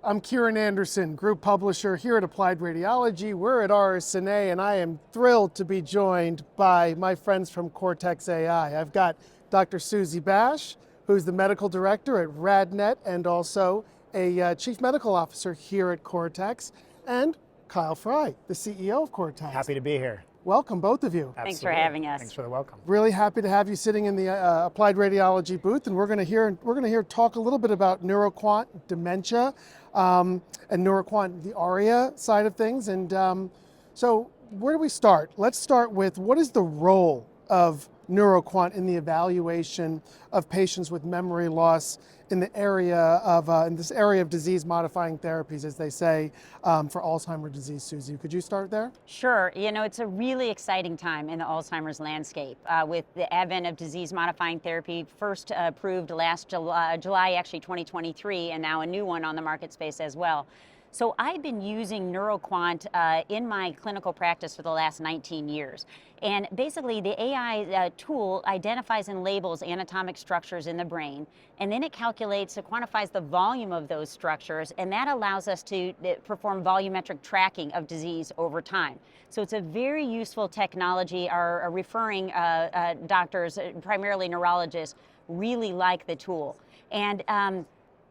I'm Kieran Anderson, group publisher here at Applied Radiology. We're at RSNA, and I am thrilled to be joined by my friends from Cortex AI. I've got Dr. Susie Bash, who's the medical director at RadNet and also a chief medical officer here at Cortex, and Kyle Fry, the CEO of Cortex. Happy to be here. Welcome, both of you. Thanks for having us. Thanks for the welcome. Really happy to have you sitting in the Applied Radiology booth, and we're going to hear talk a little bit about NeuroQuant dementia and NeuroQuant the ARIA side of things. And so, where do we start? Let's start with what is the role of NeuroQuant in the evaluation of patients with memory loss in the area of in this area of disease-modifying therapies, as they say, for Alzheimer's disease. Susie, could you start there? Sure. You know, it's a really exciting time in the Alzheimer's landscape with the advent of disease-modifying therapy, first approved last July, actually 2023, and now a new one on the market space as well. So I've been using NeuroQuant in my clinical practice for the last 19 years. And basically the AI tool identifies and labels anatomic structures in the brain, and then it quantifies the volume of those structures, and that allows us to perform volumetric tracking of disease over time. So it's a very useful technology. Our referring doctors, primarily neurologists, really like the tool. And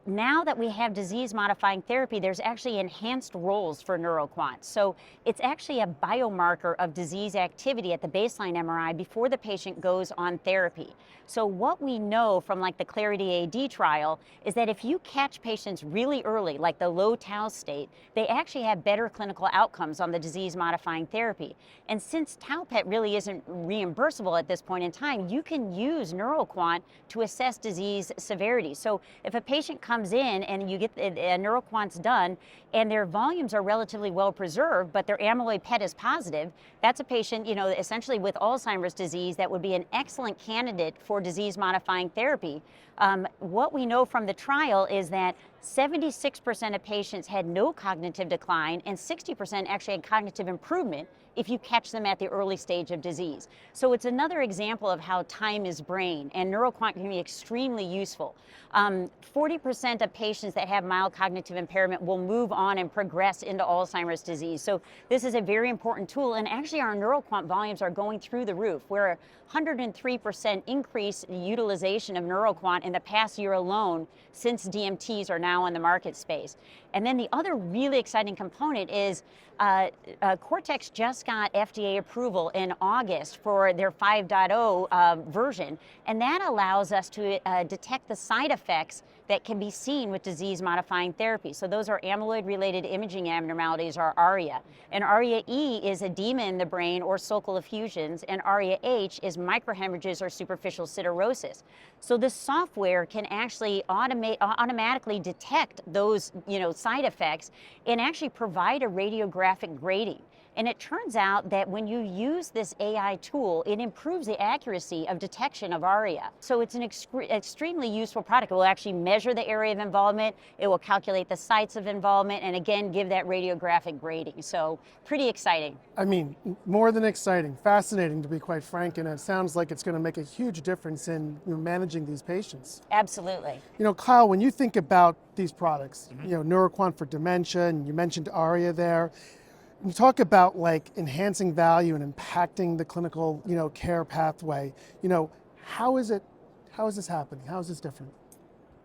now that we have disease-modifying therapy, there's actually enhanced roles for NeuroQuant. So it's actually a biomarker of disease activity at the baseline MRI before the patient goes on therapy. So what we know from like the Clarity AD trial is that if you catch patients really early, like the low tau state, they actually have better clinical outcomes on the disease-modifying therapy. And since tau PET really isn't reimbursable at this point in time, you can use NeuroQuant to assess disease severity. So if a patient comes in and you get NeuroQuant's done and their volumes are relatively well preserved, but their amyloid PET is positive, that's a patient, you know, essentially with Alzheimer's disease that would be an excellent candidate for disease-modifying therapy. What we know from the trial is that 76% of patients had no cognitive decline and 60% actually had cognitive improvement if you catch them at the early stage of disease. So it's another example of how time is brain, and NeuroQuant can be extremely useful. 40% of patients that have mild cognitive impairment will move on and progress into Alzheimer's disease. So this is a very important tool, and actually our NeuroQuant volumes are going through the roof. We're a 103% increase in utilization of NeuroQuant in the past year alone since DMTs are now on the market space. And then the other really exciting component is Cortex just got FDA approval in August for their 5.0 version, and that allows us to detect the side effects that can be seen with disease-modifying therapy. So those are amyloid-related imaging abnormalities, or ARIA. And ARIA-E is edema in the brain or sulcal effusions, and ARIA-H is microhemorrhages or superficial siderosis. So the software can actually automatically detect those, side effects and actually provide a radiographic grading. And it turns out that when you use this AI tool, it improves the accuracy of detection of ARIA. So it's an extremely useful product. It will actually measure the area of involvement, it will calculate the sites of involvement, and again, give that radiographic grading. So pretty exciting. I mean, more than exciting, fascinating to be quite frank, and it sounds like it's going to make a huge difference in managing these patients. Absolutely. Kyle, when you think about these products, NeuroQuant for dementia, and you mentioned ARIA there, you talk about like enhancing value and impacting the clinical, care pathway. How is this happening? How is this different?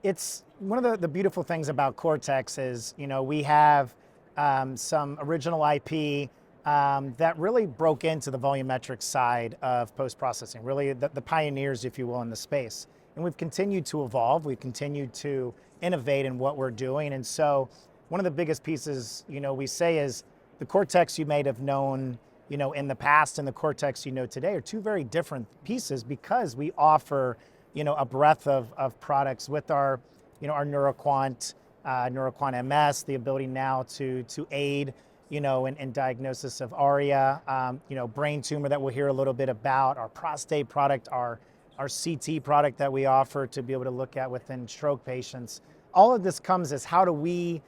It's one of the beautiful things about Cortex is, we have some original IP that really broke into the volumetric side of post-processing, really the pioneers, if you will, in the space. And we've continued to evolve, we've continued to innovate in what we're doing. And so one of the biggest pieces, we say is, the Cortex you may have known, in the past and the Cortex you know today are two very different pieces because we offer, a breadth of products with our NeuroQuant, NeuroQuant MS, the ability now to aid, in diagnosis of ARIA, brain tumor that we'll hear a little bit about, our prostate product, our CT product that we offer to be able to look at within stroke patients. All of this comes as how do we,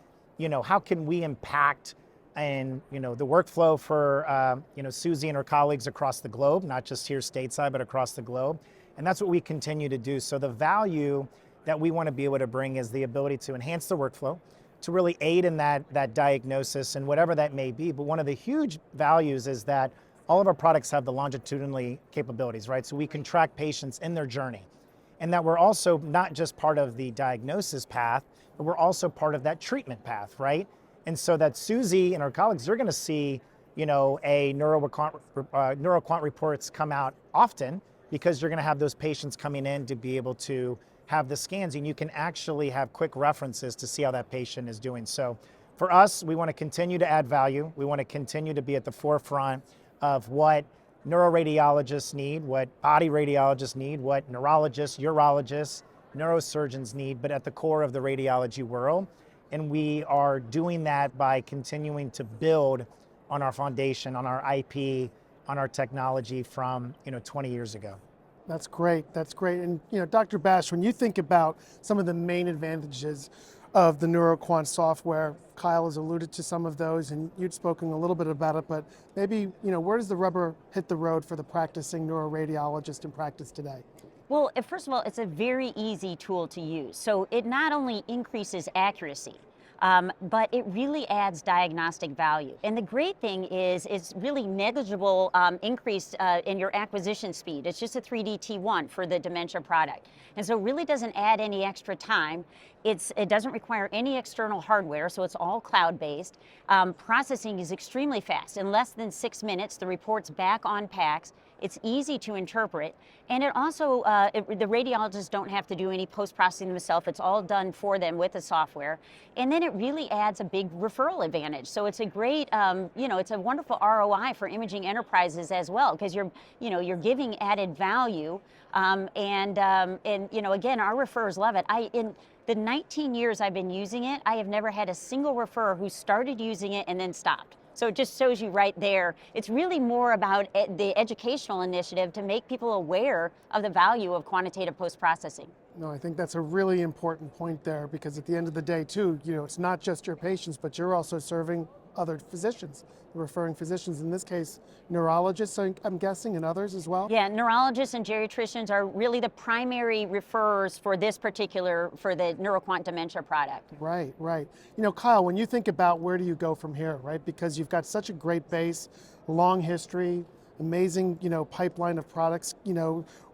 how can we impact and the workflow for Susie and her colleagues across the globe, not just here stateside, but across the globe. And that's what we continue to do. So the value that we want to be able to bring is the ability to enhance the workflow, to really aid in that diagnosis and whatever that may be. But one of the huge values is that all of our products have the longitudinally capabilities, right? So we can track patients in their journey. And that we're also not just part of the diagnosis path, but we're also part of that treatment path, right? And so that Susie and her colleagues, they're going to see, a neuroquant reports come out often, because you're going to have those patients coming in to be able to have the scans, and you can actually have quick references to see how that patient is doing. So for us, we want to continue to add value. We want to continue to be at the forefront of what neuroradiologists need, what body radiologists need, what neurologists, urologists, neurosurgeons need, but at the core of the radiology world. And we are doing that by continuing to build on our foundation, on our IP, on our technology from 20 years ago. That's great. That's great. And Dr. Bash, when you think about some of the main advantages of the NeuroQuant software, Kyle has alluded to some of those, and you'd spoken a little bit about it. But maybe where does the rubber hit the road for the practicing neuroradiologist in practice today? Well, first of all, it's a very easy tool to use. So it not only increases accuracy, but it really adds diagnostic value. And the great thing is it's really negligible increase in your acquisition speed. It's just a 3D T1 for the Dementia product. And so it really doesn't add any extra time. It doesn't require any external hardware, so it's all cloud-based. Processing is extremely fast. In less than 6 minutes, the report's back on PACS. It's easy to interpret, and it also, the radiologists don't have to do any post-processing themselves. It's all done for them with the software. And then it really adds a big referral advantage. So it's a great, it's a wonderful ROI for imaging enterprises as well, because you're giving added value. Again, our referrers love it. In the 19 years I've been using it, I have never had a single referrer who started using it and then stopped. So it just shows you right there. It's really more about the educational initiative to make people aware of the value of quantitative post-processing. No, I think that's a really important point there, because at the end of the day too, it's not just your patients, but you're also serving other physicians, referring physicians, in this case, neurologists, I'm guessing, and others as well? Yeah, neurologists and geriatricians are really the primary referrers for the NeuroQuant Dementia product. Right, right. Kyle, when you think about where do you go from here, right? Because you've got such a great base, long history, amazing, pipeline of products,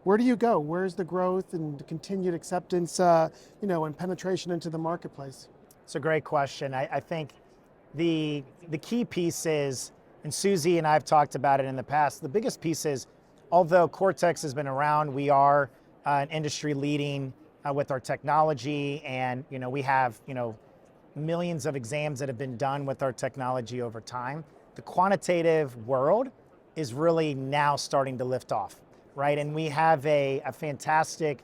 where do you go? Where's the growth and the continued acceptance, and penetration into the marketplace? It's a great question. I think the key piece is, and Susie and I have talked about it in the past, the biggest piece is, although Cortex has been around, we are an industry leading with our technology, and we have millions of exams that have been done with our technology over time. The quantitative world is really now starting to lift off, right? And we have a fantastic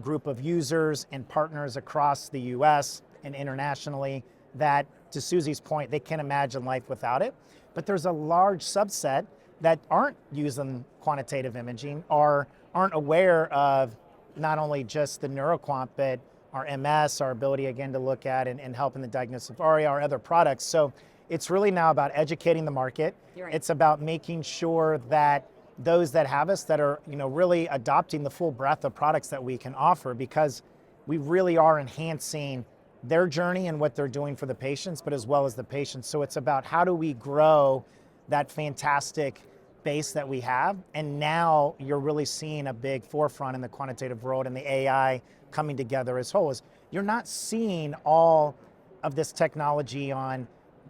group of users and partners across the US and internationally that, to Susie's point, they can't imagine life without it. But there's a large subset that aren't using quantitative imaging or aren't aware of not only just the NeuroQuant, but our MS, our ability again to look at and help in the diagnosis of ARIA, our other products. So it's really now about educating the market. Right. It's about making sure that those that have us that are really adopting the full breadth of products that we can offer, because we really are enhancing their journey and what they're doing for the patients, but as well as the patients. So it's about how do we grow that fantastic base that we have. And now you're really seeing a big forefront in the quantitative world and the AI coming together as whole. You're not seeing all of this technology on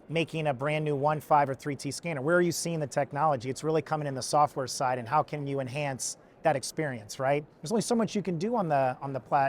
making a brand new 1.5 or 3T scanner. Where are you seeing the technology? It's really coming in the software side, and how can you enhance that experience, right? There's only so much you can do on the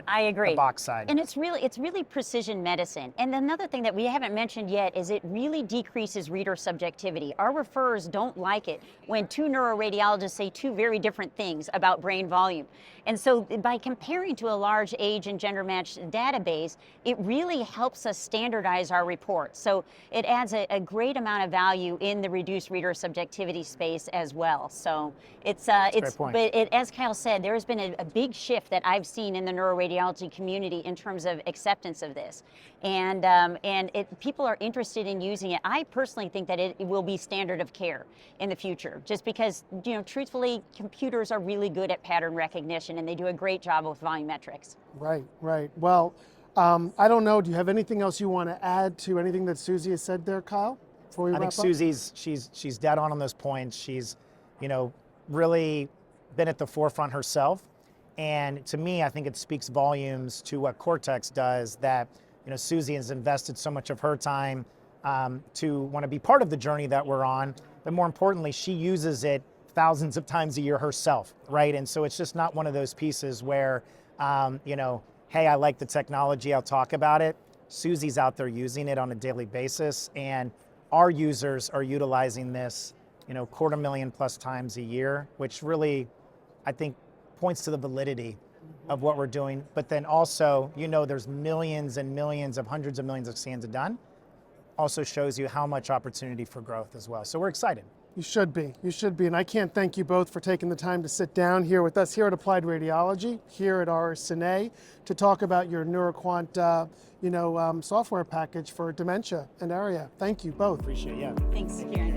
I agree. the box side. And it's really precision medicine. And another thing that we haven't mentioned yet is it really decreases reader subjectivity. Our referrers don't like it when two neuroradiologists say two very different things about brain volume. And so by comparing to a large age and gender matched database, it really helps us standardize our reports. So it adds a great amount of value in the reduced reader subjectivity space as well. So as Kyle said, there has been a big shift that I've seen in the neuroradiology community in terms of acceptance of this. And people are interested in using it. I personally think that it will be standard of care in the future, just because, truthfully, computers are really good at pattern recognition, and they do a great job with volumetrics. Right, right. Well, I don't know, do you have anything else you want to add to anything that Susie has said there, Kyle, before we I wrap think up? Susie's she's dead on those points. She's, you know, really been at the forefront herself, and to me, I think it speaks volumes to what Cortex does. That, you know, Susie has invested so much of her time to want to be part of the journey that we're on, but more importantly, she uses it thousands of times a year herself, right? And so it's just not one of those pieces where, you know, hey, I like the technology, I'll talk about it. Susie's out there using it on a daily basis, and our users are utilizing this, you know, 250,000+ times a year, which really, I think, points to the validity of what we're doing. But then also, you know, there's millions and millions of hundreds of millions of scans done. Also shows you how much opportunity for growth as well. So we're excited. You should be, and I can't thank you both for taking the time to sit down here with us here at Applied Radiology, here at our Cine, to talk about your NeuroQuant, software package for dementia and ARIA. Thank you both. Appreciate it, yeah. Thanks, Kieran.